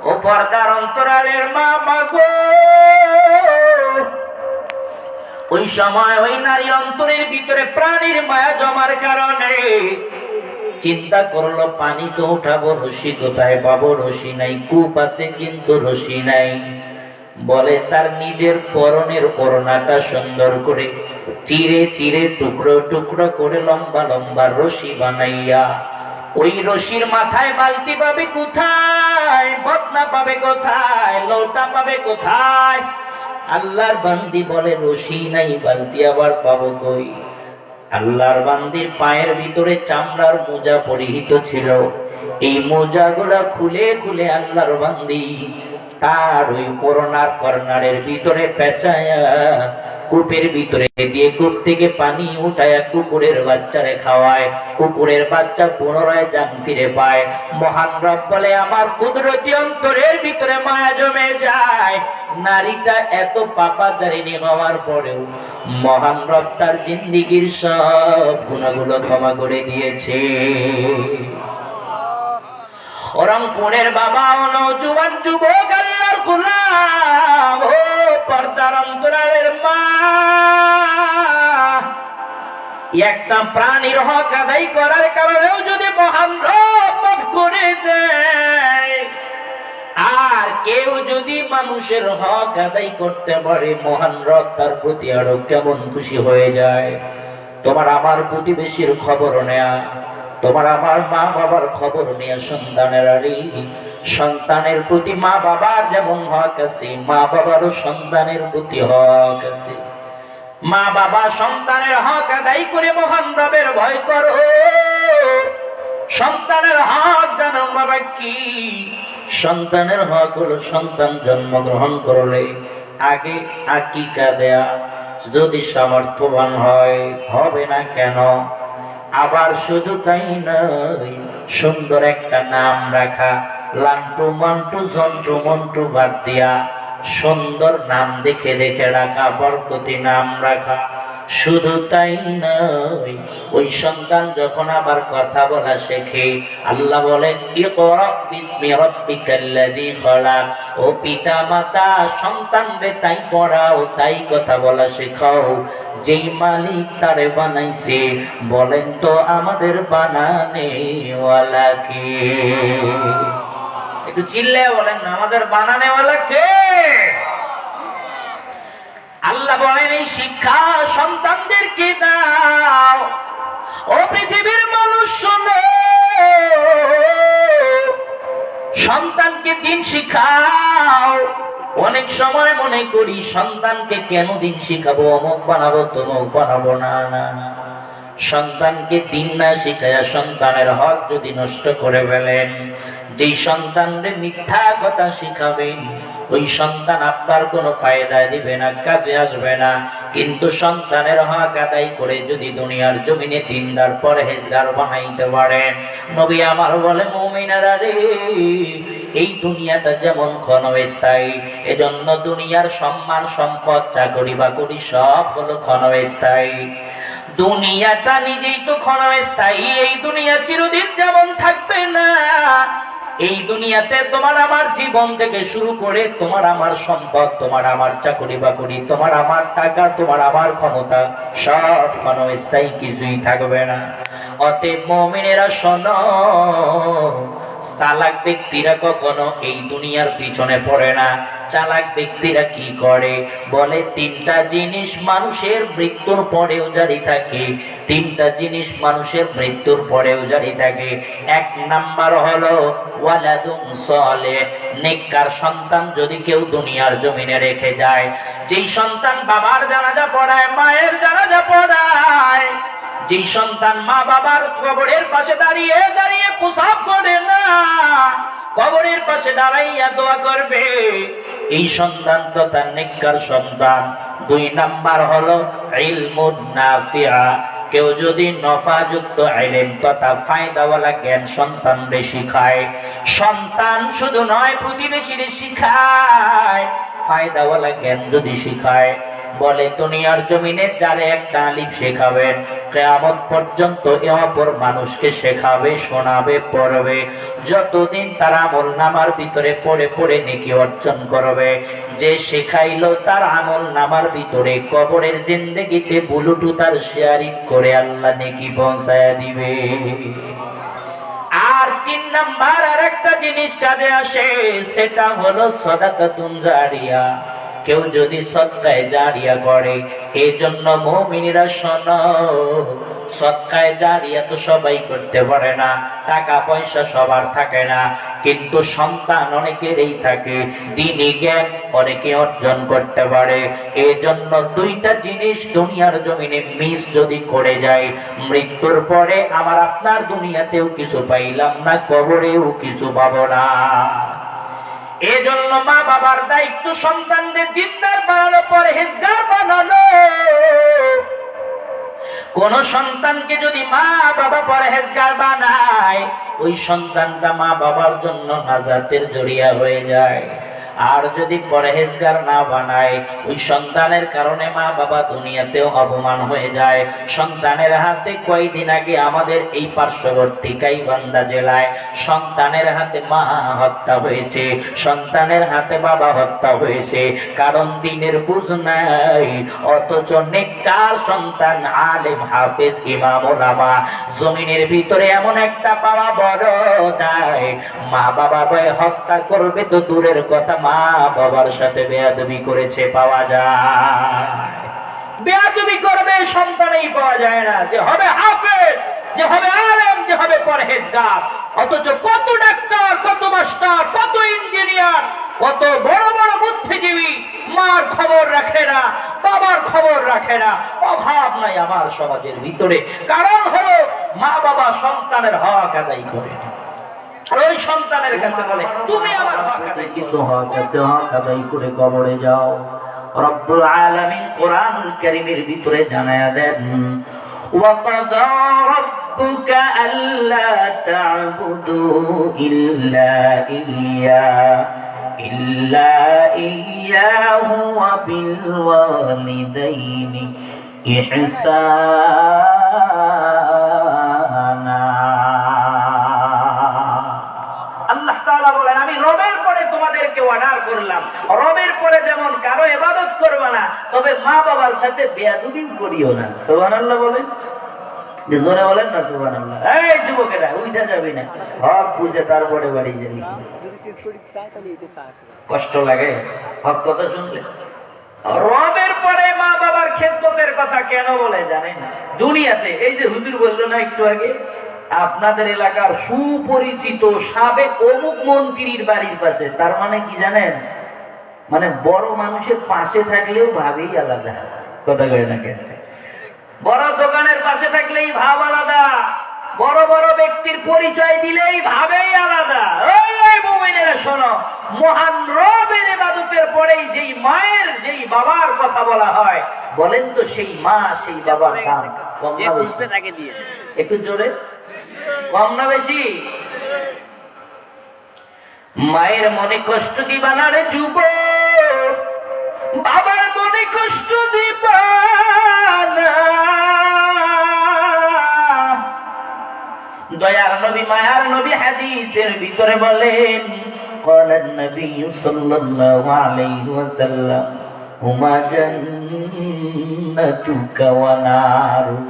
ও পর্দার অন্তরালের মা মাগো, ওই সময় ওই নারী অন্তরের ভিতরে প্রাণীর মায়া জমার কারণে চিন্তা করলো পানি তো উঠাবো, রশি কোথায় পাবো? রশি নাই। কূপ আছে কিন্তু রশি নাই। বলে তার নিজের পরনের ওড়নাটা সুন্দর করে চিরে চিরে টুকরো টুকরো করে লম্বা লম্বা রশি বানাইয়া ওই রশির মাথায় বালতি পাবে কোথায়? বদনা পাবে কোথায়? লৌটা পাবে কোথায়? আল্লাহর বান্দি বলে রশি নাই, বালতি আবার পাবো কই? আল্লাহর বান্দির পায়ের ভিতরে চামড়ার মোজা পরিহিত ছিল। এই মোজাগুলা খুলে খুলে আল্লাহর বান্দি তার ওই করোনার কর্নারের ভিতরে পেঁচায়া কূপের ভিতরে দিয়ে কূপ থেকে পানি উঠায়া কুকুরের বাচ্চারে খাওয়ায়। কুকুরের বাচ্চা পুনরায় জান ফিরে পায়। মহান রব বলে আমার কুদরতি অন্তরের ভিতরে মায়া জমে যায়। নারীটা এত পাপাচারিণী হওয়ার পরেও মহান রব তার জিন্দিগির সব গুনাহগুলো ক্ষমা করে দিয়েছে। রংপুরের বাবা ও নওজোয়ান যুবক আল্লাহর গোলাম, ও পর্দার অন্তরালের মা, একটা প্রাণীর হক আদায় করার কারণেও যদি মহান রব মাফ করে দেয়, আর কেউ যদি মানুষের হক আদায় করতে পারে, মহান রব তার প্রতি আরো কেমন খুশি হয়ে যায়। তোমার আমার প্রতিবেশীর খবর নেয়া, তোমার আমার মা বাবার খবর নিয়ে সন্তানের প্রতি মা বাবার যেমন হক আছে, মা বাবারও সন্তানের প্রতি হক আছে। মা বাবা সন্তানের হক আদায় করে মহান রবের ভয় করো। সন্তানের হক জানো বাবা কি? সন্তানের হক হলো সন্তান জন্মগ্রহণ করলে আগে আকিকা দেয়া, যদি সামর্থ্যবান হয়, হবে না কেন? আবার শুধু তাই নয়, সুন্দর একটা নাম রাখা, লান্টু মান্টু জন্টু মন্টু বাদ দিয়া সুন্দর নাম দেখে দেখে রাখা, বরকতি নাম রাখা। শুধু তাই নয়, ওই সন্তান যখন আবার কথা বলা শেখে, আল্লাহ বলেন ইকরা বিসমি রাব্বিকাল্লাযী খলাক। ও পিতা মাতা সন্তানকে তাই পড়াও, তাই কথা বলা শেখাও যেই মালিক তারে বানাইছে। বলেন তো আমাদের বানানে ওয়ালা কে? একটু চিল্লে বলেন না, আমাদের বানানে ওয়ালা কে? আল্লাহ বলেন এই শিক্ষা সন্তানদেরকে দাও। ও পৃথিবীর মানুষ শোনো, সন্তানকে দিন শিখাও। অনেক সময় মনে করি সন্তানকে কেন দিন শিখাবো, অমুক বানাবো তমুক বানাবো। না না না, সন্তানকে দিন না শিখায়া সন্তানের হক যদি নষ্ট করে ফেলেন, যেই সন্তানদের মিথ্যা কথা শিখাবেন, ওই সন্তান আপনার কোনো ফায়দা দিবে না, কাজে আসবে না। কিন্তু সন্তানের হক আদায় করে যদি দুনিয়ার জমিনে দিনদার পরহেজগার বানাইতে পারেন, নবী আমার বলে মুমিনারা রে, এই দুনিয়াটা যেমন ক্ষণস্থায়ী, এজন্য দুনিয়ার সম্মান সম্পদ চাকরি বাকরি সব হলো ক্ষণস্থায়ী। দুনিয়াটা নিজেই তো ক্ষণস্থায়ী। এই দুনিয়া চিরদিন যেমন থাকবে না। এই দুনিয়াতে তোমার আমার জীবন থেকে শুরু করে তোমার আমার সম্পদ, তোমার আমার চাকরি বাকরি, তোমার আমার টাকা, তোমার আমার ক্ষমতা সব ক্ষণস্থায়ী, কিছুই থাকবে না। অতএব মুমিনেরা শোনো, চালাক ব্যক্তিরা কখনো এই দুনিয়ার পিছনে পড়ে না। চালাক ব্যক্তিরা কি করে? বলে তিনটা জিনিস মানুষের মৃত্যুর পরেও জারি থাকে। তিনটা জিনিস মানুষের মৃত্যুর পরেও জারি থাকে। এক নাম্বার হলো ওয়ালাদুন সালেহ, নেককার সন্তান যদি কেউ দুনিয়ার জমিনে রেখে যায়। যেই সন্তান বাবার জানাজা পড়ায়, মায়ের জানাজা পড়ায়, যে সন্তান মা বাবার কবরের পাশে দাঁড়িয়ে দাঁড়িয়ে প্রসাব করে না, কবরের পাশে দাঁড়াইয়া দোয়া করবে, এই সন্তান তো তার নেককার সন্তান। দুই নাম্বার হলো ইলমুন নাফিআ, কেউ যদি নফাযুক্ত ইলম তথা ফায়দাওয়ালা জ্ঞান সন্তানদের শিখায়। সন্তান শুধু নয়, প্রতিবেশীদের শিখায়। ফায়দাওয়ালা জ্ঞান যদি শিখায়, বলে দুনিয়ার জমিনে যারে একটা আলিফ শেখাবেন, কিয়ামত পর্যন্ত এ অপর মানুষকে শেখাবে, শোনাবে, পড়বে। যতদিন তার আমলনামার ভিতরে পড়ে পড়ে নেকি অর্জন করবে, যে শেখাইলো তার আমলনামার ভিতরে কবরের জিন্দেগিতে ব্লুটুথ আর শেয়ারিং করে আল্লাহ নেকি পৌঁছায়া দিবে। আর 3 নাম্বার আর একটা জিনিস কাজে আসে, সেটা হলো সাদাকাতুন জারিয়া। কেউ যদি সদকায়ে জারিয়া করে, এই জন্য মুমিনেরা শোনো, সদকায়ে জারিয়া তো সবাই করতে পারে না, টাকা পয়সা সবার থাকে না, কিন্তু সন্তান অনেকেরই থাকে, দ্বীনি জ্ঞান অনেকে অর্জন করতে পারে। এই জন্য 2টা জিনিস দুনিয়ার জমিনে মিস যদি করে যায়, মৃত্যুর পরে আমার আপনার দুনিয়াতেও কিছু পাইলাম না, কবরেও কিছু পাবো না। এজন্য মা বাবার দায়িত্ব সন্তানদের দিনদার বানানো, পরহেজগার বানানো। কোন সন্তানকে যদি মা বাবা পরহেজগার বানায়, ওই সন্তানটা মা বাবার জন্য নাজাতের জরিয়া হয়ে যায়। আর যদি পরহেজগার না বানায়, ওই সন্তানের কারণে মা বাবা দুনিয়াতেও অপমান হয়ে যায়। সন্তানের হাতে কয়েকদিন আগে আমাদের এই পার্শ্ববর্তী গাইবান্ধা জেলায় সন্তানের হাতে মা হত্যা হয়েছে, সন্তানের হাতে বাবা হত্যা হয়েছে। কারণ দিনের বুঝ নাই, অথচ নেককার সন্তান, আলেম, হাফেজ, ইমাম, ওলামা জমিনের ভিতরে এমন একটা পাওয়া বড় দায়। মা বাবা ভয়ে হত্যা করবে তো দূরের কথা, মা বাবার সাথে বেয়াদবি করেছে পাওয়া যায়। বেয়াদবি করবে সন্তানেই পাওয়া যায় না, যে হবে হাফেজ, যে হবে আলেম, যে হবে পরহেজগার। অথচ কত ডাক্তার, কত মাস্টার, কত ইঞ্জিনিয়ার, কত বড় বড় বুদ্ধিজীবী মার খবর রাখে না, বাবার খবর রাখে না। অভাব নাই আমার সমাজের ভিতরে, কারণ হলো মা বাবা সন্তানের হক আদায় করে না। আর ওই সন্তানের কাছে বলে তুমি আমার হক আদায়, কিছু হক আছে, হক আদায় করে কবরে যাও। রব্বুল আলামিন কোরআনুল কারীমের ভিতরে জানায়া দেন, ওয়াকাযা রাব্বুকা আল্লা তা'বুদু ইল্লা ইয়্যাহু ওয়া বিল ওয়ালিদাইনি ইহসানা। আমি রবের পরে তোমাদেরকে অর্ডার করলাম, রবের পরে যেমন কারো ইবাদত করবে না, তবে মা বাবার সাথে বেয়াদবি করিও না। সুবহানাল্লাহ বলেন, জোরে বলেন না সুবহানাল্লাহ। এই যুবকেরা উঠা যাবে না, হক বুঝে তারপরে বাড়ি যাবি। কষ্ট লাগে হক কথা শুনলে। রবের পরে মা বাবার খেদমতের কথা কেন বলে জানেন? দুনিয়াতে এই যে হুজুর বললো না একটু আগে, আপনাদের এলাকার সুপরিচিত সাবেক অমুক মন্ত্রীর বাড়ির পাশে, তার মানে কি জানেন? মানে বড় মানুষের পাশে থাকলেও ভাবেই আলাদা। কথা কয় না কেন? বড় দোকানের পাশে থাকলেই ভাব আলাদা, বড় বড় ব্যক্তির পরিচয় দিলেই ভাবেই আলাদা। ওই মুমিনেরা শোনো, মহান রবের ইবাদতের পরেই যেই মায়ের, যেই বাবার কথা বলা হয়, বলেন তো সেই মা, সেই বাবার দাম কম না বেশি? একটু জোরে, কম না বেশি? মায়ের মনে কষ্ট দিবা না রে যুবক, বাবার মনে কষ্ট দিবা না। দয়ার নবী, মায়ার নবী হাদিসের ভিতরে বলেন, قال النبي صلى الله عليه وسلم হুমা জান্নাতুকা ওয়া নারুক।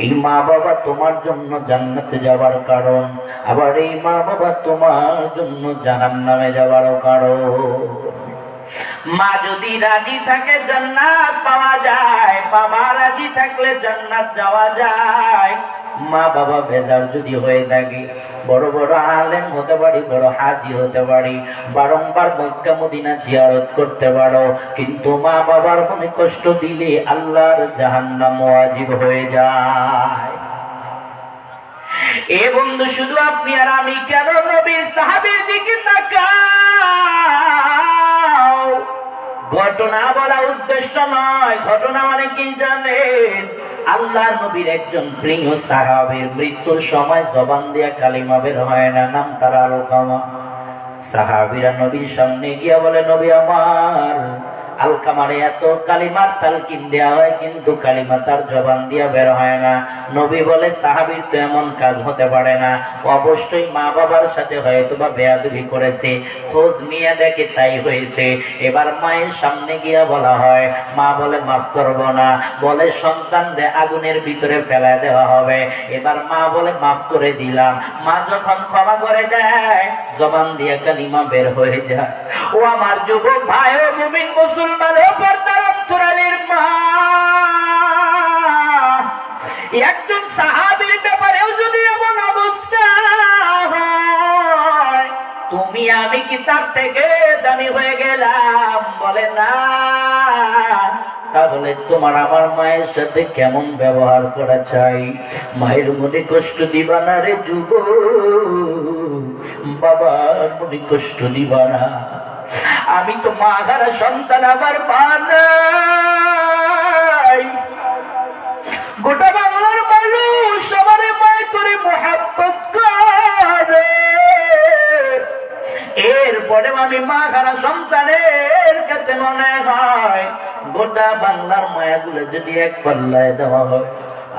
এই মা বাবা তোমার জন্য জান্নাতে যাওয়ার কারণ, আবার এই মা বাবা তোমার জন্য জাহান্নামে যাওয়ার কারণ। মা যদি রাজি থাকে জান্নাত পাওয়া যায়, বাবা রাজি থাকলে জান্নাত যাওয়া যায়। মা বাবা বেজার যদি হয়ে থাকে, বড় বড় আলেম হতে পারি, বড় হাজি হতে পারি, বারংবার মক্কা মদিনা জিয়ারত করতে পারো, কিন্তু মা বাবার মনে কষ্ট দিলে আল্লাহর জাহান্নাম ওয়াজিব হয়ে যায়। এ বন্ধু, শুধু আপনি আর আমি কেন নবী সাহাবীর দিকে তাকাও। ঘটনা বলা উদ্দেশ্য নয়, ঘটনা অনেকেই জানেন। আল্লাহর নবীর একজন প্রিয় সাহাবীর মৃত্যুর সময় জবান দিয়া কালিমা বের হয় না, নাম তার আলকামা। সাহাবীরা নবীর সামনে গিয়া বলে, নবী আমার, আলকামারে এত কালিমার তালকিন দেওয়া হয়, কিন্তু কালিমা তার জবান দিয়া বের হয় না। নবী বলে সাহাবীর তো এমন কাজ হতে পারে না, অবশ্যই মা বাবার সাথে হয়তো বা বেয়াদবি করেছে, খোঁজ নিয়ে দেখে তাই হয়েছে। এবার মায়ের সামনে গিয়া বলা হয়, মা বলে মাফ করবো না, বলে সন্তানদের আগুনের ভিতরে ফেলা দেওয়া হবে। এবার মা বলে মাফ করে দিলাম। মা যখন ক্ষমা করে দেয়, জবান দিয়ে কালিমা বের হয়ে যায়। ও আমার যুবক ভাই ও মুমিন মুসলমান ও পর্দার অন্তরালের মা, একজন সাহাবীর ব্যাপারেও যদি এমন অবস্থা হয়, তুমি আমি কি তার থেকে দামি হয়ে গেলাম? বলে না। তাহলে তোমার আমার মায়ের সাথে কেমন ব্যবহার করা চাই? মায়ের মনে কষ্ট দিবা না রে যুবক, বাবার মনে কষ্ট দিবা না। আমি তো মা হারা সন্তান, আমার মা নাই। গোটা বাংলার মানুষ আমার মায়ের করে মহাব্বত করে, এরপরেও আমি মা হারা সন্তানের কাছে মনে হয় গোটা বাংলার মায়াগুলো যদি এক পাল্লায় দেওয়া হয়,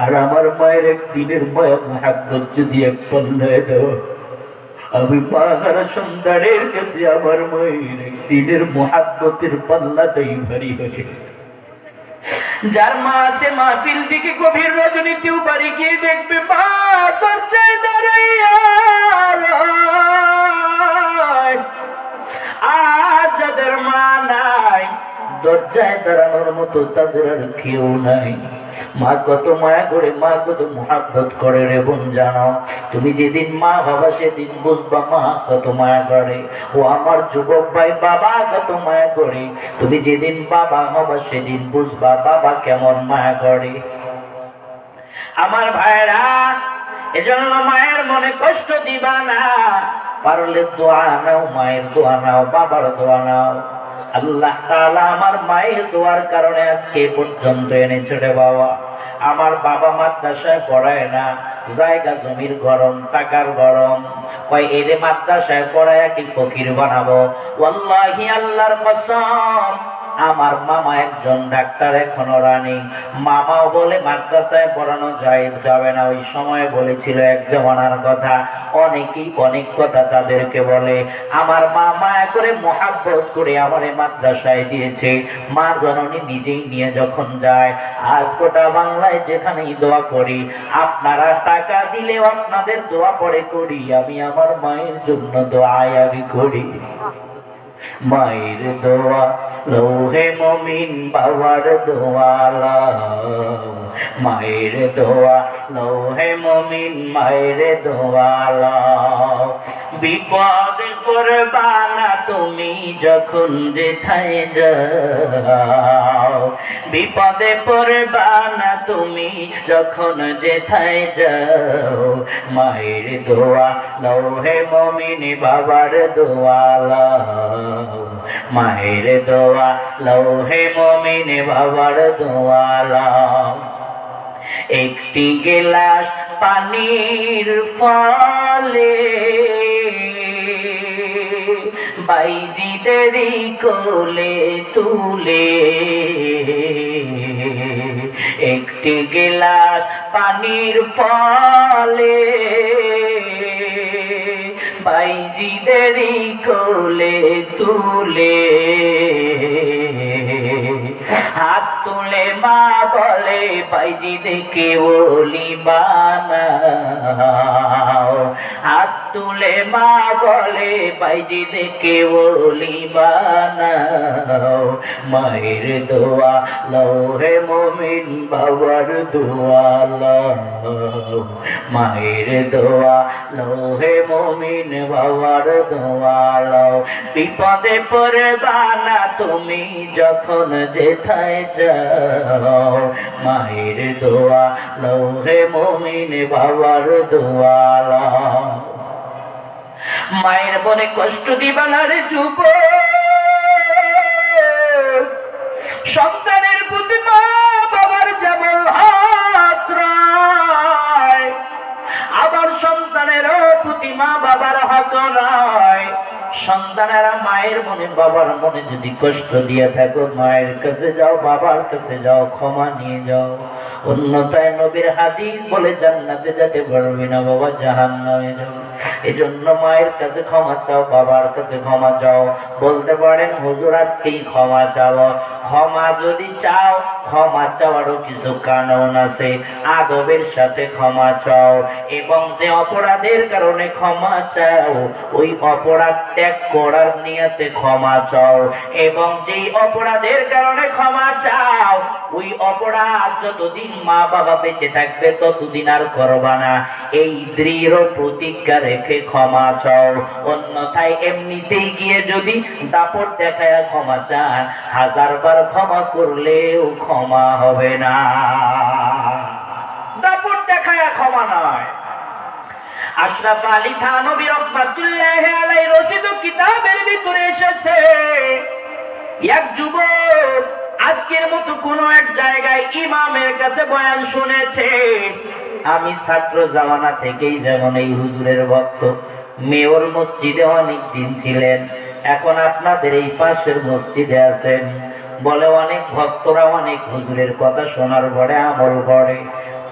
আর আমার মায়ের একদিনের মায়া মহাব্বত যদি এক পাল্লায় দেওয়া, আমি মা হারা সন্তানের কাছে আমার মায়ের একদিনের মহাব্বতের পাল্লাটাই ভারী হয়ে। যার মা আছে মাহফিল দিকে গভীর রজনীতেও বাড়ি গিয়ে দেখবে মা দরজায় দাঁড়াইয়া। আর যাদের মা নাই, দরজায় দাঁড়ানোর মতো তাদের আর কেউ নাই। মা কত মায়া করে, মা কত মহাব্বত করে রে বোন, জানো? তুমি যেদিন মা বাবা সেদিন বুঝবা মা কত মায়া করে। ও আমার যুবক ভাই, বাবা কত মায়া করে। তুমি যেদিন বাবা হবা সেদিন বুঝবা বাবা কেমন মায়া করে। আমার ভাইরা, এজন্য মায়ের মনে কষ্ট দিবা না। পারলে দোয়া নাও, মায়ের দোয়া নাও, বাবার দোয়া নাও। আল্লাহ তাআলা আমার মায়ের দোয়ার কারণে আজকে পর্যন্ত এনেছে রে বাবা। আমার বাবা মাদ্রাসায় পড়ায় না, জায়গা জমির গরম, টাকার গরম, কয় এরে মাদ্রাসায় পড়ায় কি ফকির বানাবো? ওয়াল্লাহি আল্লাহর কসম, আমার মামা একজন ডাক্তার, এখনো রানিং। মামাও বলে মাদ্রাসায় পড়ানো যাবে না। ওই সময় বলেছিল এক জমানার কথা, অনেকেই অনেক কথা তাদেরকে বলে। আমার মা মায়া করে মহাব্বত করে আমারে মাদ্রাসায় দিয়েছে। মা জননী নিজেই নিয়ে যখন যায়, আজ গোটা বাংলায় যেখানেই দোয়া করি, আপনারা টাকা দিলেও আপনাদের দোয়া পড়ে করি, আমি আমার মায়ের জন্য দোয়াই আমি করি। মায়ের দোয়া লৌহে মমিন, বাবার দোয়া লাও। মায়ের দোয়া লৌহে মমিন, মায়ের দোয়া লাও। বিপদে পড়বা না তুমি যখন যেথায় যাও, বিপদে পড়বা না তুমি যখন যেথায় যাও। মায়ের দোয়া লৌহে মমিন, বাবার দোয়া লাও। মায়ের দোয়া লৌহে মমিন, বাবার দোয়া লাও। একটি গিলাস পানির ফলে বাইজিদেরই কোলে তুলে, একটি গিলাস পানির ফলে বাইজিদেরই কোলে তুলে, হাত তুলে মা বলে বাইজিদেরকে ওলি বানাও। হাত তুলে মা বলে বাইজিদেরকে ওলি বানাও। মায়ের দোয়া লৌহে মমিন, বাবার দোয়া লাও। মায়ের দোয়া লৌহে মমিন, বাবার দোয়া লাও। বিপদে পড়বা না তুমি যখন যেথায় যাও। মায়ের দোয়া লৌহে মমিন, বাবার দোয়া লাও। মায়ের মনে কষ্ট দিবা না রে যুবক, সন্তানের প্রতি মা বাবার যেমন হাত রয়, আবার সন্তানেরও প্রতি মা বাবার হাত রয়। সন্তানেরা মায়ের মনে বাবার মনে যদি কষ্ট দিয়ে থাকো, মায়ের কাছে যাও, বাবার কাছে যাও, ক্ষমা নিয়ে যাও। অন্যথায় নবীর হাদিস বলে জান্নাতে যেতে পারবি না বাবা, জাহান্নামে যাও। এজন্য মায়ের কাছে ক্ষমা চাও, বাবার কাছে ক্ষমা চাও। বলতে পারেন হুজুর আজকেই ক্ষমা চাও। ক্ষমা যদি চাও, ক্ষমা চাওয়ারও কিছু কারণ আছে। আদবের সাথে ক্ষমা চাও, এবং যে অপরাধের কারণে ক্ষমা চাও ওই অপরাধ ত্যাগ করার নিয়তে ক্ষমা চাও, এবং যেই অপরাধের কারণে ক্ষমা চাও ওই অপরাধ যতদিন মা বাবা বেঁচে থাকবে ততদিন আর করবা না, এই দৃঢ় প্রতিজ্ঞা রেখে ক্ষমা চাও। অন্যথায় এমনিতেই গিয়ে যদি দাপট দেখায় ক্ষমা চান, 1000 বার ক্ষমা করলেও ক্ষমা হবে না। দাপট দেখায় ক্ষমা নয়। আশরাফ আলী থানভী রাহমাতুল্লাহি আলাইহি রচিত কিতাবের ভিতরে এসেছে, এক যুবক আজকের মতো কোন এক জায়গায় ইমামের কাছে বয়ান শুনেছে। আমি ছাত্র জামানা থেকেই যেমন এই হুজুরের ভক্ত, মেয়র মসজিদে অনেক দিন ছিলেন, এখন আপনাদের এই পাশের মসজিদে আছেন। বলে অনেক ভক্তরা অনেক হুজুরের কথা শোনার পরে আমল করে।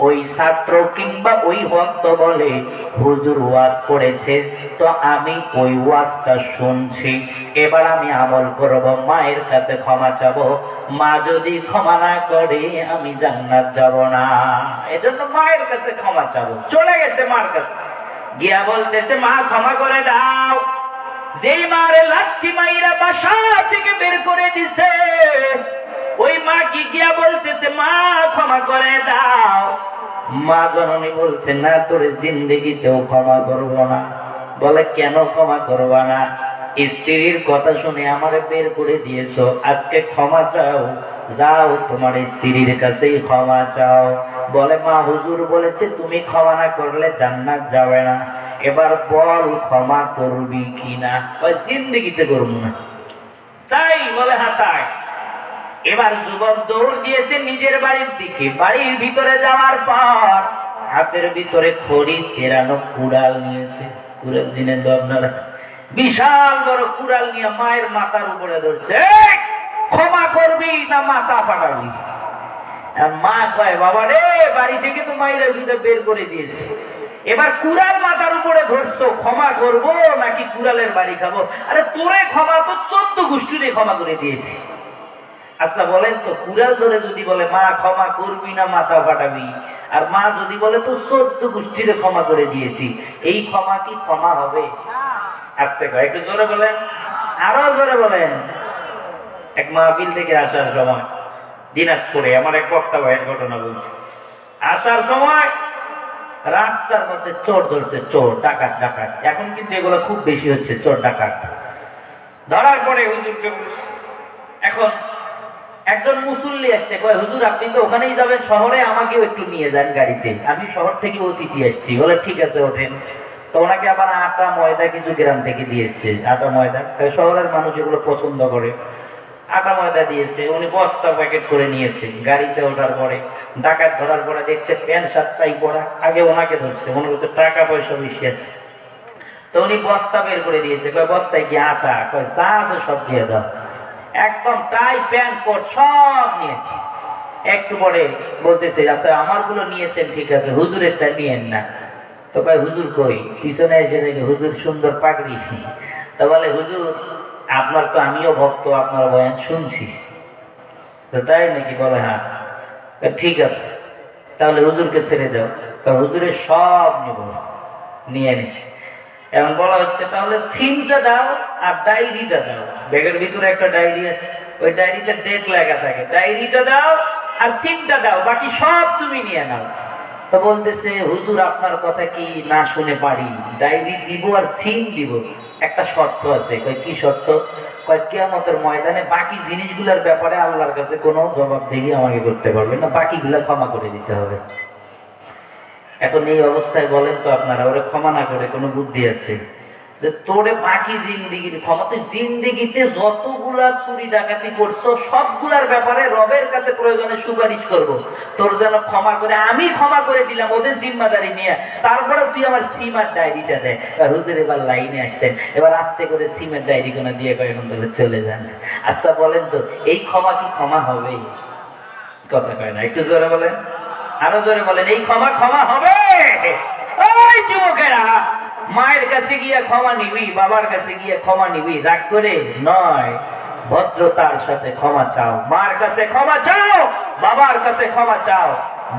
ওই ছাত্র কিংবা ওই ভক্ত বলে হুজুর ওয়াজ করেছে তো আমি ওই ওয়াজটা শুনছি, এবার আমি আমল করব, মায়ের কাছে ক্ষমা চাবো, মা যদি ক্ষমা না করে আমি জান্নাত যাব না। এজন্য মায়ের কাছে ক্ষমা চাবো। চলে গেছে মার কাছে, গিয়া বলতেছে মা ক্ষমা করে দাও। যেই মারে লাঠি মাইরা বাসা থেকে বের করে দিছে ওই মা কি গিয়া বলতেছে মা ক্ষমা করে দাও। মা জননী বলছে না, তোর জিন্দেগিতেও ক্ষমা করব না। বলে কেন ক্ষমা করবা না? স্ত্রীর কথা শুনে আমারে বের করে দিয়েছো, আজকে ক্ষমা চাও, যাও তোমার স্ত্রীর কাছেই ক্ষমা চাও। বলে মা হুজুর বলেছে তুমি ক্ষমা না করলে জান্নাত যাবে না, এবার বল ক্ষমা করবি কিনা? ওই জিন্দেগিতে করবো না। তাই বলে হ্যাঁ তাই। এবার যুবক দৌড় দিয়েছে নিজের বাড়ির দিকে। বাড়ির ভিতরে যাওয়ার পর হাতের ভিতরে খড়ি চেরানো কুড়াল নিয়েছে। কুড়াল জিনে দরনারা বিশাল বড় কুড়াল নিয়ে মায়ের মাথার উপরে ধরছে, ক্ষমা করবি না মাথা ফাটাবি? মা কয় বাবা রে, বাড়ি থেকে তো মায়ের ভিতরে বের করে দিয়েছে, এবার কুড়াল মাথার উপরে ধরছো, ক্ষমা করবো নাকি কুড়ালের বাড়ি খাবো? আরে তোরে ক্ষমা তো 14 গোষ্ঠীরে ক্ষমা করে দিয়েছি। আচ্ছা বলেন তো, কুড়াল ধরে যদি বলে মা ক্ষমা করবি না মাথা ফাটাবি, আর মা যদি বলে তো 14 গোষ্ঠীরে ক্ষমা করে দিয়েছি, এই ক্ষমা কি ক্ষমা হবে? আস্তে কয়, একটু জোরে বলেন, আরো জোরে বলেন। এক মাহফিল থেকে আসার সময় দিনাজপুরে আমার এক বক্তা ভাইয়ের ঘটনা বলছে। আসার সময় রাস্তার মধ্যে চোর ধরছে, চোর ডাকাত ডাকাত। এখন কিন্তু এগুলো খুব বেশি হচ্ছে, চোর ডাকাত। ধরার পরে হুজুরকে বলছে, এখন একজন মুসল্লি আসছে, কয় হুজুর আপনি তো ওখানেই যাবেন শহরে, আমাকেও একটু নিয়ে যান গাড়িতে, আমি শহর থেকে অতিথি আসছি। বলে ঠিক আছে ওঠেন। তো ওনাকে আবার আটা ময়দা কিছু গ্রাম থেকে দিয়েছে, আটা ময়দা, শহরের মানুষ এগুলো পছন্দ করে, আটা ময়দা দিয়েছে। উনি বস্তা প্যাকেট করে নিয়েছে। গাড়িতে ওঠার পরে ডাকাত ধরার পরে দেখছে প্যান্ট শার্টটাই পরা, আগে ওনাকে ধরছে, মনে করছে টাকা পয়সা বেশি আছে। তো উনি বস্তা বের করে দিয়েছে, কয় বস্তায় কি আটা? কয় যা আছে সব দিয়ে দাও। একদম টাই প্যান্ট কোট সব নিয়েছে। একটু পরে বলতেছে আচ্ছা আমার গুলো নিয়েছেন ঠিক আছে, হুজুরেরটা নিয়েন না। তো কয় হুজুর কই? পিছনে এসে দেখে হুজুর সুন্দর পাগড়ি। তো বলে হুজুর আপনার তো আমিও ভক্ত, আপনার বয়ান শুনছি। তো তাই নাকি? বলে হ্যাঁ। ঠিক আছে তাহলে হুজুরকে ছেড়ে দাও। হুজুরের সব নিব, নিয়ে নিছে। এখন বলা হচ্ছে তাহলে সিমটা দাও আর ডায়েরিটা দাও। ব্যাগের ভিতরে একটা ডায়েরি আছে, ওই ডায়েরিতে ডেট লেখা থাকে, ডায়েরিটা দাও আর সিমটা দাও, বাকি সব তুমি নিয়ে নাও। তো বলতেছে হুজুর আপনার কথা কি না শুনে পারি, ডায়েরি দিব আর সিম দিব, একটা শর্ত আছে। কয় কি শর্ত? কয় কিয়ামতের ময়দানে বাকি জিনিসগুলোর ব্যাপারে আল্লাহর কাছে কোনো জবাবদিহি আমাকে করতে পারবে না, বাকিগুলো ক্ষমা করে দিতে হবে। এখন এই অবস্থায় বলেন তো আপনারা, ওরা ক্ষমা না করে কোনো বুদ্ধি আছে? যে তোরে বাকি জিন্দিগির ক্ষমতা, জিন্দিগিতে যতগুলা চুরি ডাকাতি করছো সবগুলার ব্যাপারে রবের কাছে প্রয়োজনে সুপারিশ করব, তোর যেন ক্ষমা করে, আমি ক্ষমা করে দিলাম ওদের জিম্মাদারি নিয়ে, তারপরে তুই আমার সিমার ডায়েরিটা দেয়। হুজুর এবার লাইনে আসছেন, এবার আস্তে করে সিমের ডায়েরি কোনা দিয়ে কয়েকজন বলে চলে যান। আচ্ছা বলেন তো এই ক্ষমা কি ক্ষমা হবে? কথা কয় না, একটু জোরে বলেন, আরো জোরে বলেন, এই ক্ষমা ক্ষমা হবে? ওই যুবকেরা, মায়ের কাছে গিয়ে ক্ষমা নিবি, বাবার কাছে গিয়ে ক্ষমা নিবি, রাগ করে নয়, ভদ্রতার সাথে ক্ষমা চাও। মার কাছে ক্ষমা চাও, বাবার কাছে ক্ষমা চাও।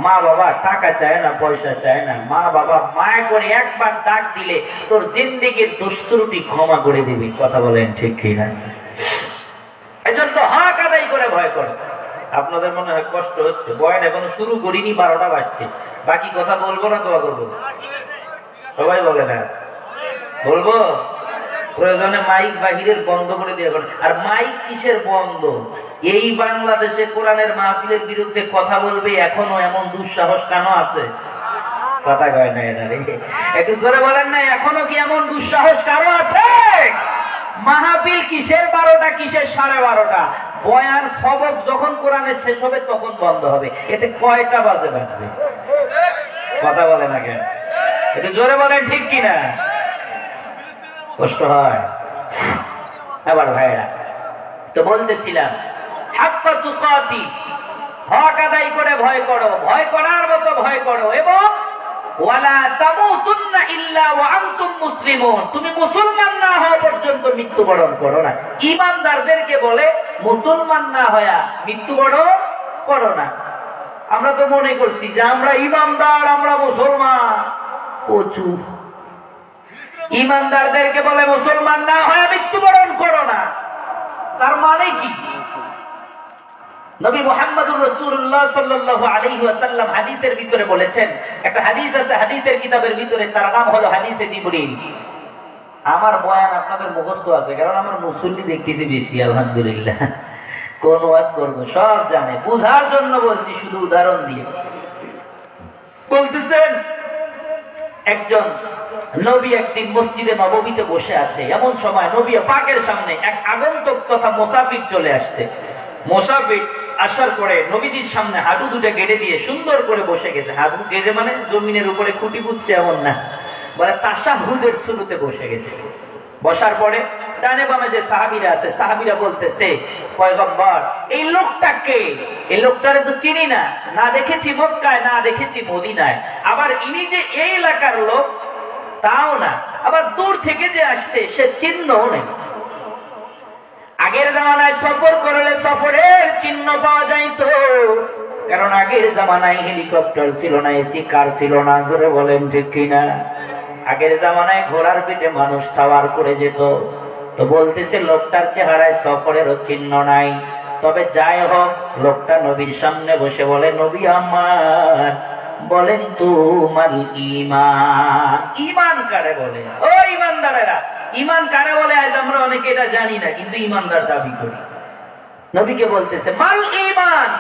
মা বাবা টাকা চায় না, পয়সা চায় না, মা বাবা মায়া করে একবার ডাক দিলে তোর জিন্দেগির দুষ্ত্রুটি ক্ষমা করে দিবি। কথা বলেন ঠিক কিনা? এজন্য হক আদায় করে ভয় করে। আপনাদের মনে হয় কষ্ট হচ্ছে, বয়ান এখনো শুরু করিনি, 12টা বাজছে। বাকি কথা বলবো না দোয়া করবো? সবাই বলে না বলবো? প্রয়োজনে মাইক বাহিরের বন্ধ করে দিয়ে করেন। আর মাইক কিসের বন্ধ? এই বাংলাদেশে কোরআনের মাহফিলের বিরুদ্ধে কথা বলবে এখনো এমন দুঃসাহস কেন আছে? কথা কয় না এরা, একটু জোরে বলেন না, এখনো কি এমন দুঃসাহস কারো আছে? মাহফিল কিসের 12টা, কিসের 12:30? বয়ান সবক যখন কোরআনের শেষ হবে তখন বন্ধ হবে। এতে কয়টা বাজে বাজবে? কথা বলে না কেন? একটু জোরে বলেন ঠিক কিনা? কষ্ট হয়। আবার ভাইরা তো বলতেছিলাম, হাক্কা তুকাতি, হক আদায় করে ভয় করো, ভয় করার মতো ভয় করো, এবং ওয়ালা তামুতুন্না ইল্লা ওয়া আনতুম মুসলিমুন, তুমি মুসলমান না হওয়া পর্যন্ত মৃত্যুবরণ করো না। ঈমানদারদেরকে বলে মুসলমান না হয়া মৃত্যুবরণ করো না। আমরা তো মনে করছি যে আমরা ঈমানদার, আমরা মুসলমান। প্রচুর ঈমানদারদেরকে বলে মুসলমান না হয়ে মৃত্যুবরণ করো না। তার মানে কি? নবী মুহাম্মদুর রাসূলুল্লাহ সাল্লাল্লাহু আলাইহি ওয়াসাল্লাম হাদিসের ভিতরে বলেছেন, একটা হাদিস আছে হাদিসের কিতাবের ভিতরে, তার নাম হলো হাদিসে জিবরিল। আমার বয়ান আপনাদের মুখস্থ আছে, কারণ আমার মুসল্লি দেখতেছি বেশি, আলহামদুলিল্লাহ। কোন ওয়াজ করবো সব জানে, বুঝার জন্য বলছি, শুধু উদাহরণ দিয়ে বলতেছেন। একজন নবী একদিন মসজিদে নববীতে বসে আছে, এমন সময় নবী পাকের সামনে এক আগন্তুক তথা মুসাফির চলে আসছে। মুসাফির আসার পরে নবীজির সামনে হাঁটু দুটো গেড়ে দিয়ে সুন্দর করে বসে গেছে। হাঁটু গেড়ে মানে জমিনের উপরে খুঁটি পুঁতছে এমন না, বলে তাশাহুদের শুরুতে বসে গেছে। বসার পরে ডানে বামে যে সাহাবীরা আছে, সাহাবীরা বলতেছে, পয়গম্বর এই লোকটাকে, এই লোকটারে তো চিনি না, না দেখেছি মক্কায়, না দেখেছি মদিনায়, আবার ইনি যে এই এলাকার লোক তাও না, আবার দূর থেকে যে আসছে সে চিহ্নও নেই। আগের জামানায় সফর করলে সফরের চিহ্ন পাওয়া যাইতো, কারণ আগের জামানায় হেলিকপ্টার ছিল না, এসি কার ছিল না, জোরে বলেন ঠিক কিনা? আগের জামানায় ঘোড়ার পিঠে মানুষ সাওয়ার করে যেত। তো বলতেছে লোকটার চেহারায় সফরেরও চিহ্ন নাই। তবে যাই হোক, লোকটা নবীর সামনে বসে বলে, নবী আমার, বলেন তোমার ঈমান, ঈমান কারে বলে? ও ঈমানদারেরা, ঈমান কারে বলে আজ আমরা অনেকে এটা জানি না, কিন্তু ঈমানদার দাবি করি। নবীকে বলতেছে মাল ঈমান।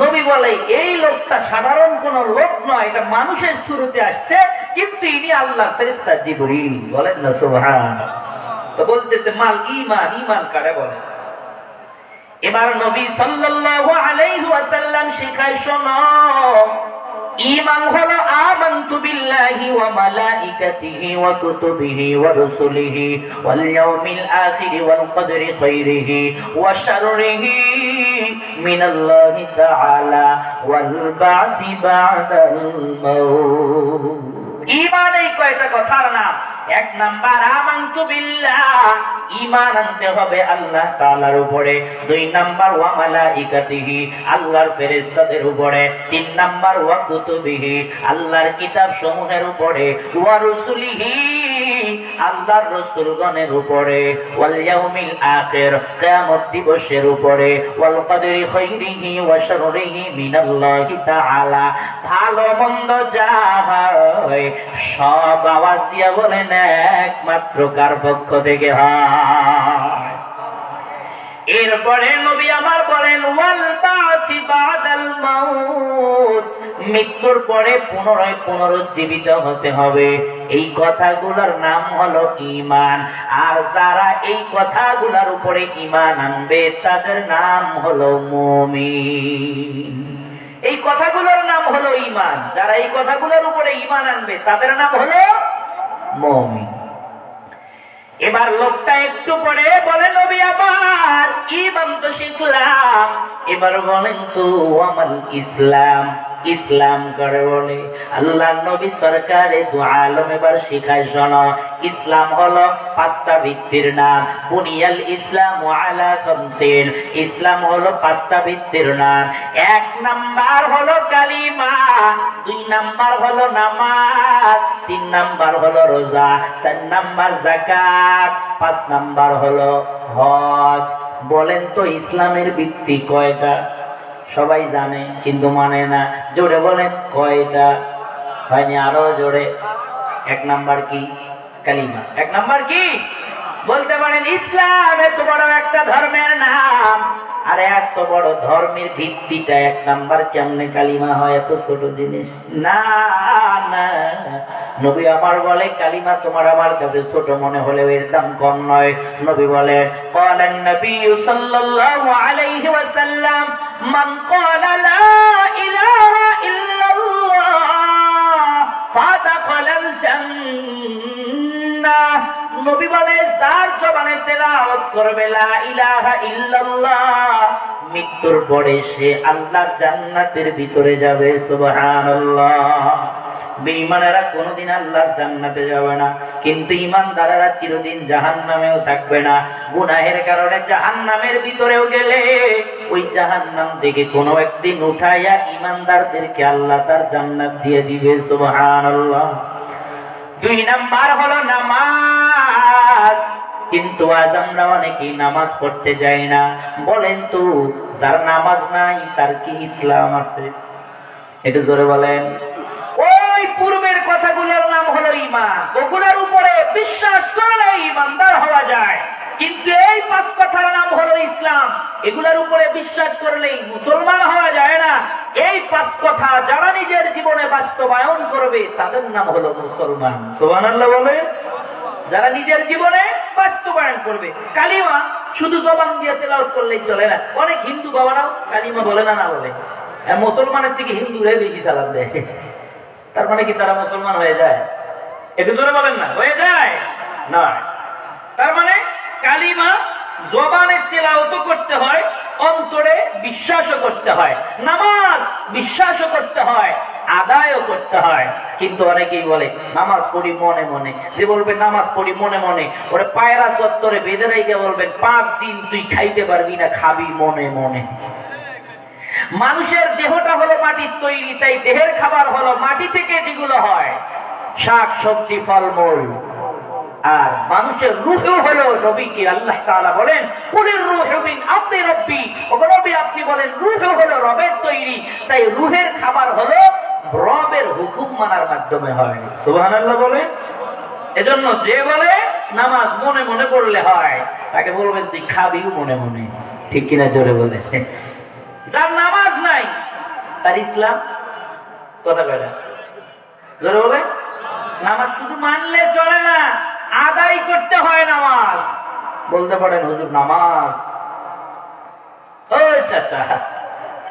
নবী বলে এই লোকটা সাধারণ কোন লোক নয়, এটা মানুষের শুরুতে আসছে, কিন্তু ইনি আল্লাহর ফেরেশতা জিবরিল। বলেন না সুবহানাল্লাহ। তো বলতেছে মাল ঈমান, ঈমান কারে বলে? এবার নবী সাল্লাল্লাহু আলাইহি ওয়াসাল্লাম শিখায়, শোনো, ঈমান হলো আমানতু বিল্লাহি ওয়া মালাইকাতিহি ওয়া কুতুবিহি ওয়া রুসুলিহি ওয়াল ইয়াউমিল আখির ওয়াল কদরি খাইরিহি ওয়া শাররিহি মিনাল্লাহি তাআলা ওয়াল বা'থি বা'দাল মাউত। ঈমান এই কয়টা কথার নাম। এক নাম্বার আমানতু বিল্লাহ, ঈমান আনতে হবে আল্লাহ তাআলার উপরে। দুই নাম্বার ওয়া মালাইকাতিহি, আল্লাহর ফেরেশতাদের উপরে। তিন নাম্বার ওয়া কুতুবিহি, আল্লাহর কিতাব সমূহের উপরে। ওয়া রুসুলিহি, আল্লাহর রাসূলগণের উপরে। ওয়াল ইয়াউমিল আখির, কিয়ামত দিবসের উপরে। ওয়াল কদরি খাইরিহি ওয়া শাররিহি মিনাল্লাহি তাআলা, ভালো মন্দ যা হয় সব আওয়াজ দিয়া বলেন একমাত্র কার পক্ষ থেকে হয়। এরপরে নবী আমার বলেন ওয়াল বা'থি বা'দাল মাউত, মৃত্যুর পরে পুনরায় পুনরুজ্জীবিত হতে হবে। এই কথাগুলোর নাম হলো ঈমান। আর যারা এই কথাগুলোর উপরে ঈমান আনবে তাদের নাম হলো মুমিন। এই কথাগুলোর নাম হলো ঈমান। যারা এই কথাগুলোর উপরে ঈমান আনবে তাদের নাম হলো মুমিন। এবার লোকটা একটু পরে বলে, নবী আমার ঈমান তো শিখলাম, এবার বলেন তো আমার ইসলাম। ইসলাম করে বলে আল্লাহ নবী সরকারে দু আলম এবার শিখায়, শোনো। ইসলাম হলো 5টা ভিত্তির নাম। বুনিয়াল ইসলাম আলা খামসিন। ইসলাম হলো 5টা ভিত্তির নাম। 1 নাম্বার হলো কালিমা, 2 নাম্বার হলো নামাজ, 3 নাম্বার হলো রোজা, 4 নাম্বার যাকাত, 5 নাম্বার হলো হজ। বলেন তো ইসলামের ভিত্তি কয়টা? সবাই জানে কিন্তু মানে না। জোরে বলেন কয়টা? হয়নি, আরো জোরে। 1 নাম্বার কি? কালিমা। 1 নাম্বার কি? বলতে পারেন ইসলাম এত বড় একটা ধর্মের নাম, আর এত বড় ধর্মের ভিত্তিটা 1 নাম্বার কেমনে কালিমা হয়? এত ছোট জিনিস না। না, নবী আমার বলে কালিমা তোমার আমার কাছে ছোট মনে হলেও এর দাম কম নয়। নবী বলে ক্বালান নবী সাল্লাল্লাহু আলাইহি ওয়াসাল্লাম মান ক্বালা লা ইলাহা ইল্লাল্লাহ ফাদাখালাল জান্নাহ। নবী বলে যার জবানে তেলাওয়াত করবে লা ইলাহা ইল্লাল্লাহ, মৃত্যুর পরে সে আল্লাহর জান্নাতের ভিতরে যাবে। সুবহানাল্লাহ। বেঈমানেরা কোনদিন আল্লাহর জান্নাতে যাবে না, কিন্তু ঈমানদারেরা চিরদিন জাহান্নামেও থাকবে না। গুনাহের কারণে জাহান্নামের ভিতরেও গেলে ওই জাহান্নাম থেকে কোনো একদিন উঠাইয়া ঈমানদারদেরকে আল্লাহ তার জান্নাত দিয়ে দিবে। সুবহানাল্লাহ। 2 নাম্বার হলো নামাজ। কিন্তু আজ আমরা অনেকেই নামাজ পড়তে যাই না। বলেন তো যার নামাজ নাই তার কি ইসলাম আছে? একটু জোরে বলেন। ওই পূর্বের কথাগুলোর নাম হলো ঈমান। ওগুলোর উপরে বিশ্বাস করলে ঈমানদার হওয়া যায়, কিন্তু এই 5 কথার নাম হলো ইসলাম। এগুলোর উপরে বিশ্বাস করলেই মুসলমান হওয়া যায় না। এই 5 কথা যারা নিজের জীবনে বাস্তবায়ন করবে তাদের নাম হলো মুসলমান। সুবহানাল্লাহ বলে। যারা নিজের জীবনে বাস্তবায়ন করবে। কালিমা শুধু জবান দিয়ে তেলাওয়াত করলেই চলে না। অনেক হিন্দু বাবারাও কালিমা বলে না, না বলে। মুসলমানের থেকে হিন্দুরাই বেশি সালাম দেয়। তার মানে কি তারা মুসলমান হয়ে যায়? একটু জোরে বলেন না, হয়ে যায় না। তার মানে কালিমা জবানে তেলাওয়াত করতে হয়, অন্তরে বিশ্বাসও করতে হয়। নামাজ বিশ্বাসও করতে হয়, আদায়ও করতে হয়। কিন্তু অনেকেই বলে নামাজ পড়ি মনে মনে। যে বলবে নামাজ পড়ি মনে মনে, ওরে পায়রা চত্বরে বেঁধে রেখে বলবেন 5 দিন তুই খাইতে পারবি না, খাবি মনে মনে। মানুষের দেহটা হলো মাটির তৈরি, তাই দেহের খাবার হলো মাটি থেকে যেগুলো হয়, শাক সবজি ফলমূল। আর মানুষের রূহ হলো নবীকে আল্লাহ তাআলা বলেন কুলির রূহু মিন আমরি রাব্বি। ওগো নবী আপনি বলেন রূহ হলো রবের তৈরি, তাই রূহের খাবার হলো রবের হুকুম মানার মাধ্যমে হয়। সুবহানাল্লাহ বলে। এজন্য যে বলে নামাজ মনে মনে পড়লে হয়, তাকে বলবেন তুই খাবিও মনে মনে। ঠিক কিনা জোরে বলে। যার নামাজ নাই তার ইসলাম কথা কয় না, জোরে বলে। নামাজ শুধু মানলে চলে না, আদায় করতে হয় নামাজ। বলতে পারেন হুজুর নামাজ ওই চাচা,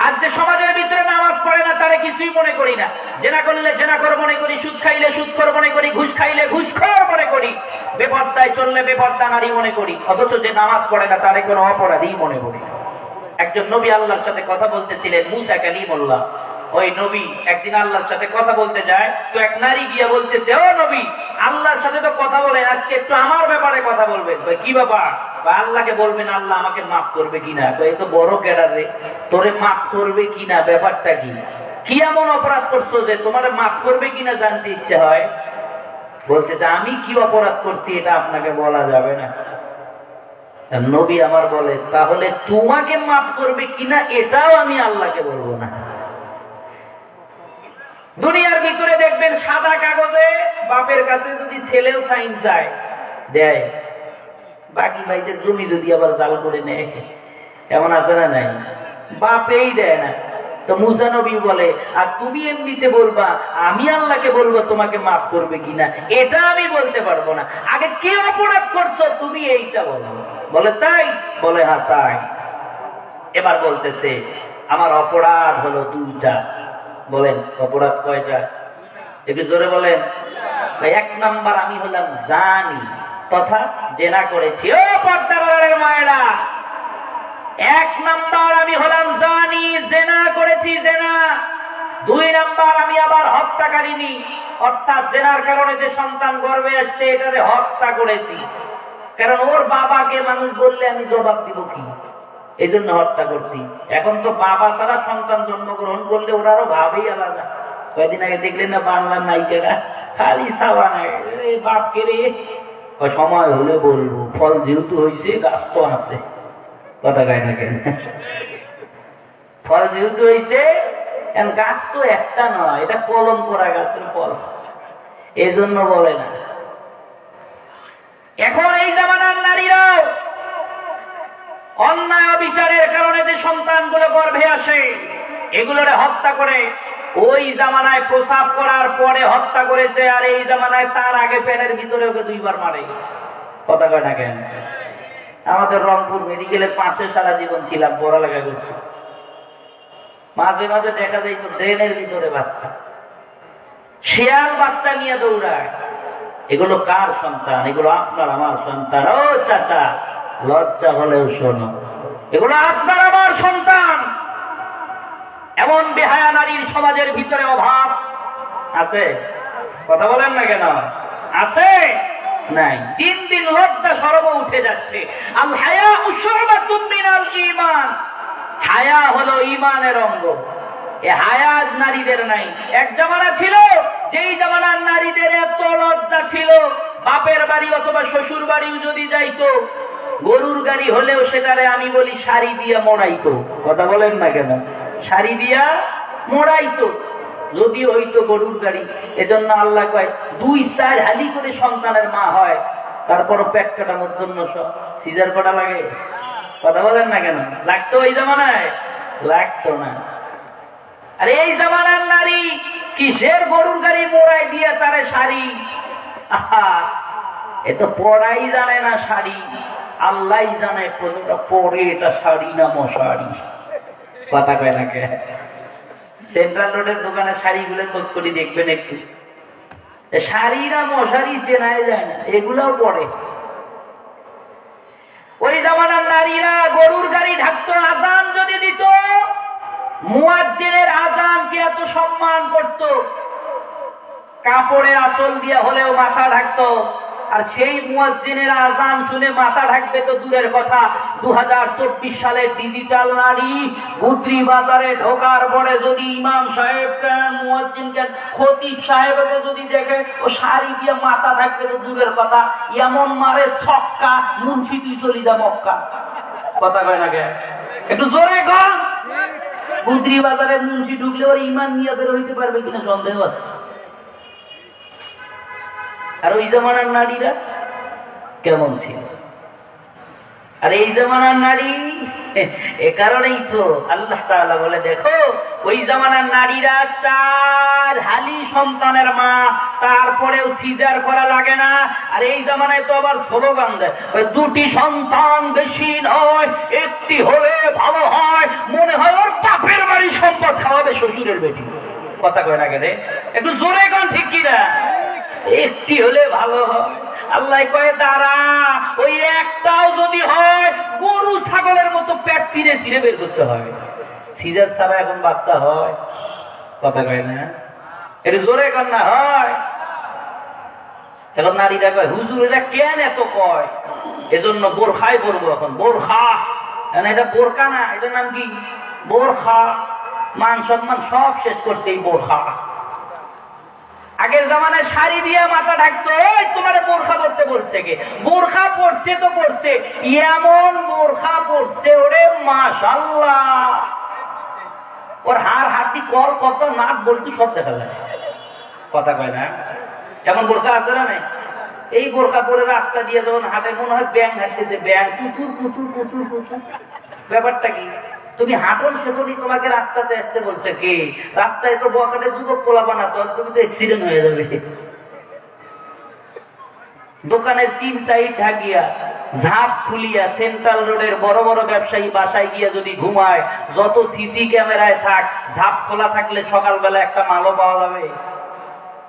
আজ যে সমাজের ভিতরে নামাজ পড়ে না তারা কিছুই মনে করি না। জেনা করলে জেনাখোর মনে করি, সুদ খাইলে সুদখোর মনে করি, ঘুষ খাইলে ঘুষখোর মনে করি, বেপরদায় চললে বেপরদা নারী মনে করি। অথচ যে নামাজ পড়ে না তারে কোনো অপরাধী মনে করি। একজন নবী আল্লাহর সাথে কথা বলতেছিলেন, মুসা কালিমুল্লাহ। ওই নবী একদিন আল্লাহর সাথে কথা বলতে যায়, তো এক নারী গিয়ে বলতেছে, ও নবী আল্লাহর সাথে তো কথা বলেন, আজকে একটু আমার ব্যাপারে কথা বলবেন। কি ব্যাপার? আল্লাহকে বলবেন আল্লাহ আমাকে মাফ করবে কিনা। এই তো বড় ক্যাডার রে, তোরে মাফ করবে কিনা, ব্যাপারটা কি? কি এমন অপরাধ করছো যে তোমার মাফ করবে কিনা জানতে ইচ্ছে হয়? বলতেছে আমি কি অপরাধ করছি এটা আপনাকে বলা যাবে না। নবী আমার বলে তাহলে তোমাকে মাফ করবে কিনা এটাও আমি আল্লাহকে বলবো না। দুনিয়ার ভিতরে দেখবেন সাদা কাগজে বাপের কাছে যদি ছেলেও সাইন চায় দেয়, বাকি ভাইদের জমি যদি আবার জাল করে নেয়, এমন আছে না নাই? বাপেই দেয় না, তো মুসা নবী বলে, আর তুমি এমনিতে বলবা, আমি আল্লাহকে বলবো তোমাকে মাফ করবে কিনা, এটা আমি বলতে পারবো না। আগে কি অপরাধ করছো তুমি এইটা বলো। বলে তাই? বলে হ্যাঁ তাই। এবার বলতেছে আমার অপরাধ হলো দুইটা। বলেন অপরাধ কয়টা? একটু জোরে বলেন। এক নাম্বার আমি হলাম জানি, তথা জেনা করেছি। ও পর্দার মায়েরা, এক নাম্বার আমি হলাম জানি, জেনা করেছি, জেনা। দুই নাম্বার আমি আবার হত্যাকারিনী, অর্থাৎ জেনার কারণে যে সন্তান গর্ভে আসছে এটারে হত্যা করেছি। কারণ ওর বাবাকে মানুষ বললে আমি জবাব দিব কি, এই জন্য হত্যা করছি। এখন তো বাবা ছাড়া সন্তান জন্মগ্রহণ করলে ওরা আরো ভাবেই আলাদা। কয়েকদিন আগে দেখলেন না বাংলার নায়িকারা খালি সাবা নাই, বাপকে রে সময় হলে বলবো, ফল যেহেতু হয়েছে গাছ তো আছে, কথা গায় না কেন? ফল যেহেতু হয়েছে, গাছ তো একটা নয়, এটা কলম করা গাছের ফল, এই জন্য বলে না। এখন এই জামানার নারীরাও অন্যায় বিচারের কারণে যে সন্তানগুলো গর্ভে আসে এগুলোরে হত্যা করে। ওই জামানায় প্রসাব করার পরে হত্যা করেছে, আর এই জামানায় তার আগে পেটের ভিতরে ওকে দুইবার মারে, কথা কয় না কেন? আমাদের রংপুর মেডিকেলের পাশে সারা জীবন ছিলাম, পড়ালেখা করছি, মাঝে মাঝে দেখা যায় তো ড্রেনের ভিতরে বাচ্চা, শিয়াল বাচ্চা নিয়ে দৌড়ায়। এগুলো কার সন্তান? এগুলো আপনার আমার সন্তান। ও চাচা, লজ্জা হলেও শোনো, এগুলো আপনার আমার সন্তান। এমন বেহায়া নারীর সমাজের ভিতরে অভাব আছে, কথা বলেন না কেন? আছে নাই? দিন দিন লজ্জা শরম উঠে যাচ্ছে। আল হায়া শুবাতুম মিনাল ঈমান, হায়া হলো ঈমানের অঙ্গ। এ হায়াজ নারীদের নাই। এক জামানা ছিল যেই জামানার নারীদের এত লজ্জা ছিল, বাপের বাড়ি অথবা শ্বশুর বাড়িও যদি যাইতো, গরুর গাড়ি হলেও সেটারে আমি বলি শাড়ি দিয়া মোড়াইতো, কথা বলেন না কেন? শাড়ি দিয়া মোড়াইতো যদি হইতো গরুর গাড়ি। এজন্য আল্লাহ কয় 2-4 হালি করে সন্তানের মা হয়, তারপরও পেট কাটানোর জন্য সিজার করা লাগে, কথা বলেন না কেন? লাগতো ওই জামানায়? লাগতো না। আর এই জামানার নারী কিসের গরুর গাড়ি মোড়াই দিয়া তারে শাড়ি? আহা, এ তো পড়াই জানে না শাড়ি, আল্লাহ জানে কোনটা পরে এটা শাড়ি না মশারি, কথা কয় না কে? সেন্ট্রাল রোডের দোকানে শাড়িগুলো খোঁজ করে দেখবেন একটু, শাড়ি না মশারি চেনাই যায় না, এগুলাও পরে। ওই জামানার নারীরা গরুর গাড়ি ঢাকতো, আজান যদি দিত মুয়াজ্জিনের আজানকে এত সম্মান করত, কাপড়ে আঁচল দিয়ে হলেও মাথা ঢাকতো। আর সেই মুয়াজ্জিনের আজান শুনে মাথা ঢাকবে তো দূরের কথা, 2024 সালে ডিজিটাল নারী গুদ্রি বাজারে ঢোকার পরে যদি ইমাম সাহেব মুয়াজ্জিনকে খতিব সাহেবকে যদি দেখে ও শাড়ি দিয়ে মাথা ঢাকবে তো দূরের কথা, এমন মারে ছক্কা, মুন্সি তুই চলি যা মক্কা, কথা কয় না কে? একটু জোরে কর। গুদ্রি বাজারে মুন্সি ঢুকলে ওর ইমান নিয়ে বের হইতে পারবে কিনা সন্দেহ আছে। আর ওই জামানার নারীরা কেমন ছিল? আর এই জামানার নারী, এ কারণেই তো আল্লাহ তাআলা বলে দেখো ওই জামানার নারীরা 4 হালি সন্তানের মা, তারপরেও সিজার করা লাগে না। আর এই জামানায় তো আবার স্লোগান দেয়, ওই 2টি সন্তান বেশি নয়, একটি হলে ভালো হয়, মনে হয় ওর বাপের বাড়ি সম্পদ খাওয়াবে শ্বশুরের বেটি, কথা কয় না কেন? একটু জোরে কোন ঠিক কিনা? একটি হলে ভালো হয়। আল্লাহ কয়ে দাঁড়া, ওই একটাও যদি হয় গরু ছাগলের মতো পেট ছিঁড়ে ছিঁড়ে বের করতে হয়। সিজার ছাড়া এখন বাচ্চা হয়, কথা কয় না? এটা জোরে কর না হয়। এখন নারীরা কয় হুজুর এটা কেন এত কয়? এজন্য বোরখাই পরবো এখন, বোরখা। এটা বোরকা না, এটার নাম কি? বোরখা। মান সম্মান সব শেষ করছে এই বোরখা। আগের জামানায় শাড়ি দিয়ে মাথা ঢাকতো, তোমার বোরখা পড়তে বলছে কে? বোরখা পড়ছে তো পড়ছে, এমন বোরখা পড়ছে ওরে মাশাআল্লাহ, ওর হাড় হাতি কল কত নাক বলতে সব দেখা যায়, কথা কয় না? এমন বোরখা আছে না নাই? এই বোরখা পরে রাস্তা দিয়ে যখন হাঁটে মনে হয় ব্যাং হাঁটতেছে, ব্যাং কুতুর কুতুর কুতুর কুতুর। ব্যাপারটা কি? তুমি হাঁটন সেখানে তোমাকে রাস্তাতে আসতে বলছে কে? রাস্তায় তো বকাটে যুবক পোলাপান আছে, তুমি তো অ্যাক্সিডেন্ট হয়ে যাবে। দোকানের 3 সাইড ঢাকিয়া ঝাঁপ খুলিয়া সেন্ট্রাল রোডের বড় বড় ব্যবসায়ী বাসায় গিয়া যদি ঘুমায়, যত সিসি ক্যামেরায় থাক, ঝাঁপ খোলা থাকলে সকালবেলা একটা মালও পাওয়া যাবে।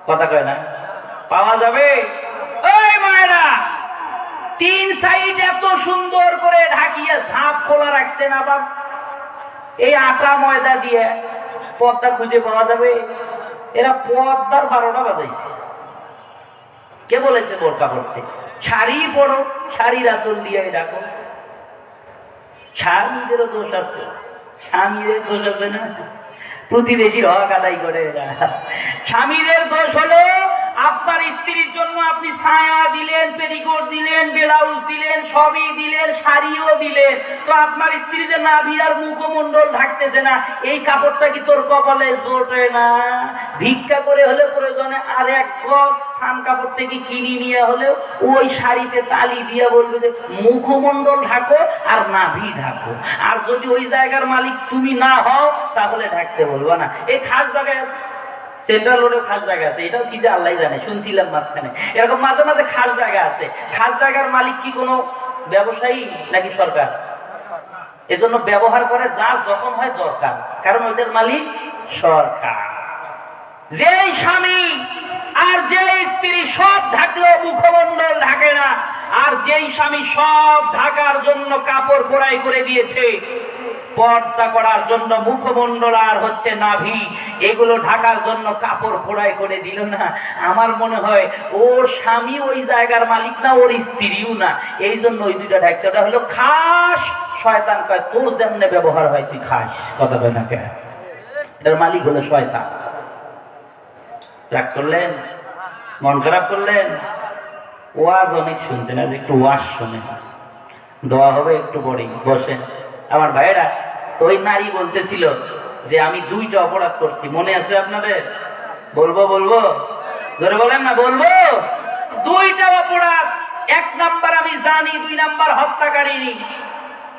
কথা কয় না? পাওয়া যাবে। ওই মায়েরা, 3 সাইড এত সুন্দর করে ঢাকিয়া ঝাঁপ খোলা রাখছেন, আবার এই আটা ময়দা দিয়ে পর্দা খুঁজে পাওয়া যাবে? এরা পর্দার 12টা বাজাইছে। কে বলেছে বোরকা পড়তে? শাড়ি পড়ো, শাড়ির আঁচল দিয়ে রাখো। স্বামীদেরও দোষ আছে, স্বামীদের দোষ আছে না? প্রতিবেশীর হক আদায় করে এরা। স্বামীদের দোষ হলো আপনার স্ত্রীর জন্য আপনি ছায়া দিলেন, পেটিকোট দিলেন, ব্লাউজ দিলেন, সবই দিলেন, শাড়িও দিলেন, তো আপনার স্ত্রী যে নাভি আর মুখমণ্ডল ঢাকতেছে না, এই কাপড়টা কি তোর কপালে জোটে না? ভিক্ষা করে হলে প্রয়োজনে আর এক গজ থান কাপড় থেকে কিনে নিয়ে হলেও ওই শাড়িতে তালি দিয়া বলবে যে মুখমণ্ডল ঢাকো আর নাভি ঢাকো। আর যদি ওই জায়গার মালিক তুমি না হও তাহলে ঢাকতে বলবো না। এই খাস জায়গায় সেন্ট্রাল রোডেও খাস জায়গা আছে, এটাও কি যে আল্লাহ জানে, শুনছিলাম মাঝখানে এরকম মাঝে মাঝে খাস জায়গা আছে। খাস জায়গার মালিক কি কোনো ব্যবসায়ী নাকি সরকার? এজন্য ব্যবহার করে যা যখন হয় দরকার, কারণ ওইটার মালিক সরকার। যেই স্বামী আর যেই স্ত্রী সব ঢাকলেও মুখমণ্ডল ঢাকে না, আর যেই স্বামী সব ঢাকার জন্য কাপড় পোড়াই করে দিয়েছে, পর্দা করার জন্য মুখমণ্ডল আর হচ্ছে নাভি, এগুলো ঢাকার জন্য কাপড় ফোড়াই করে দিল না, আমার মনে হয় ওর স্বামী ওই জায়গার মালিক না, ওর স্ত্রীও না, এই জন্য ওই দুইটা ঢাকছে। ওটা হলো খাস। শয়তান কয় তোর যেমনে ব্যবহার হয় তুই খাস। কথা কয় না কেন? এটার মালিক হলো শয়তান। রাগ করলেন? মন খারাপ করলেন? ওয়াজ অনেক শুনছেন, আজ একটু ওয়াজ শোনেন, দোয়া হবে একটু পরেই, বসেন। আমার ভাইয়েরা, তো ওই নারী বলতেছিল যে আমি 2টা অপরাধ করছি, মনে আছে আপনাদের? বলবো জোরে বলেন না, বলবো? 2টা অপরাধ। 1 নাম্বার আমি জানি, 2 নাম্বার হত্যাকারিনী।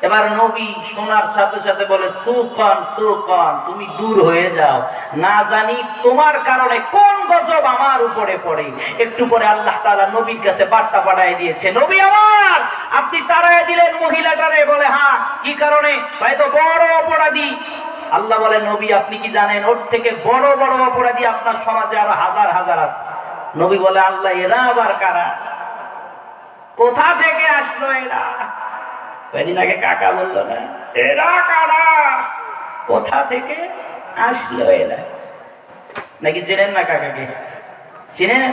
এবার নবী শোনার সাথে সাথে বলে সুকন তুমি দূর হয়ে যাও, না জানি তোমার কারণে কোন গজব আমার উপরে পড়ে। একটু পরে আল্লাহ তাআলা নবীর কাছে বার্তা পাঠিয়ে দিয়েছে, নবী আমার আপনি তাড়ায় দিলেন মহিলাটারে। বলে হ্যাঁ, কি কারণে? ভাই তো বড় অপরাধী। আল্লাহ বলে নবী আপনি কি জানেন ওর থেকে বড় বড় অপরাধী আপনার সমাজে আরো হাজার হাজার আছে। নবী বলে আল্লাহ এরা আবার কারা? কোথা থেকে আসলো এরা? কয়েকদিন আগে কাকা বললো না, এরা কারা, কোথা থেকে আসলো এরা? নাকি চেনেন না কাকাকে? চিনেন?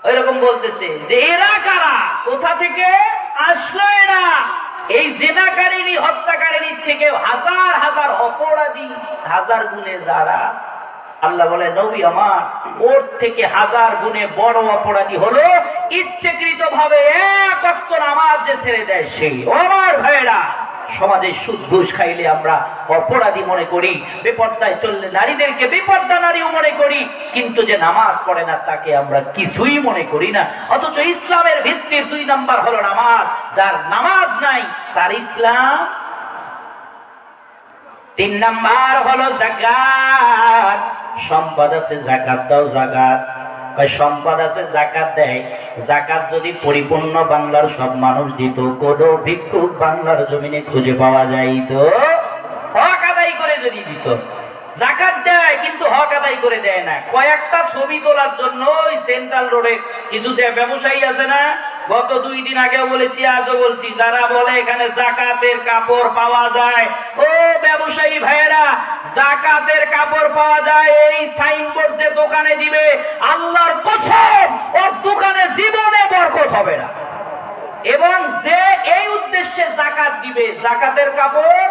ওইরকম বলতেছে যে এরা কারা, কোথা থেকে আসলো এরা? এই জেনাকারিনী হত্যাকারিনীর থেকে হাজার হাজার অপরাধী, হাজার গুণে যারা। আল্লাহ বলে নবী আমার ওর থেকে হাজার গুণে বড় অপরাধী হলো ইচ্ছাকৃত ভাবে 1 ওয়াক্ত নামাজ যে ছেড়ে দেয় সেই। আমার ভাইয়েরা, সমাজে সুদ ঘুষ খাইলে আমরা অপরাধী মনে করি, বেপর্দায় চললে নারীদেরকে বেপর্দা নারীও মনে করি, কিন্তু যে নামাজ পড়ে না তাকে আমরা কিছুই মনে করি না। অথচ ইসলামের ভিত্তির 2 নাম্বার হলো নামাজ। যার নামাজ নাই তার ইসলাম। 3 নাম্বার হলো যাকাত। সম্পদ আছে যাকাত দাও, যাকাত। সম্পদ আছে যাকাত দেয়। যাকাত যদি পরিপূর্ণ বাংলার সব মানুষ দিত, কোন ভিক্ষুক বাংলার জমিনে খুঁজে পাওয়া যাইত? হক আদায় করে যদি দিত। যাকাত দেয় কিন্তু হক আদায় করে দেয় না। কয়েকটা ছবি তোলার জন্য ওই সেন্ট্রাল রোডে কিছু ব্যবসায়ী আছে না, গত 2 দিন আগেও বলেছি, আজও বলছি, যারা বলে এখানে যাকাতের কাপড় পাওয়া যায়, ও ব্যবসায়ী ভাইয়েরা, যাকাতের কাপড় পাওয়া যায় এই সাইনবোর্ড যে দোকানে দিবে, আল্লাহর কসম ওর দোকানে জীবনে বরকত হবে না। এবং যে এই উদ্দেশ্যে যাকাত দিবে, যাকাতের কাপড়,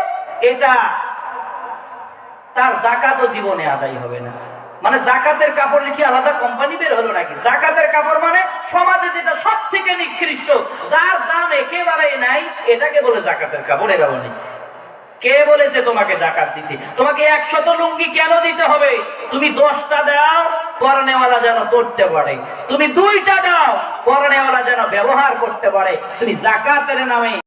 এটা তার যাকাতও জীবনে আদায় হবে না। মানে জাকাতের কাপড় কি আলাদা কোম্পানি বের হলো নাকি? জাকাতের কাপড় মানে সমাজে যেটা সবথেকে নিকৃষ্ট, যার দাম একেবারে নাই, এটাকে বলে জাকাতের কাপড়। এরা বলে কে বলেছে তোমাকে জাকাত দিতে? তোমাকে 100 লুঙ্গি কেন দিতে হবে? তুমি 10টা দাও, পরনেওয়ালা যেন পড়তে পারে। তুমি 2টা দাও, পরনেওয়ালা যেন ব্যবহার করতে পারে। তুমি জাকাতের নামে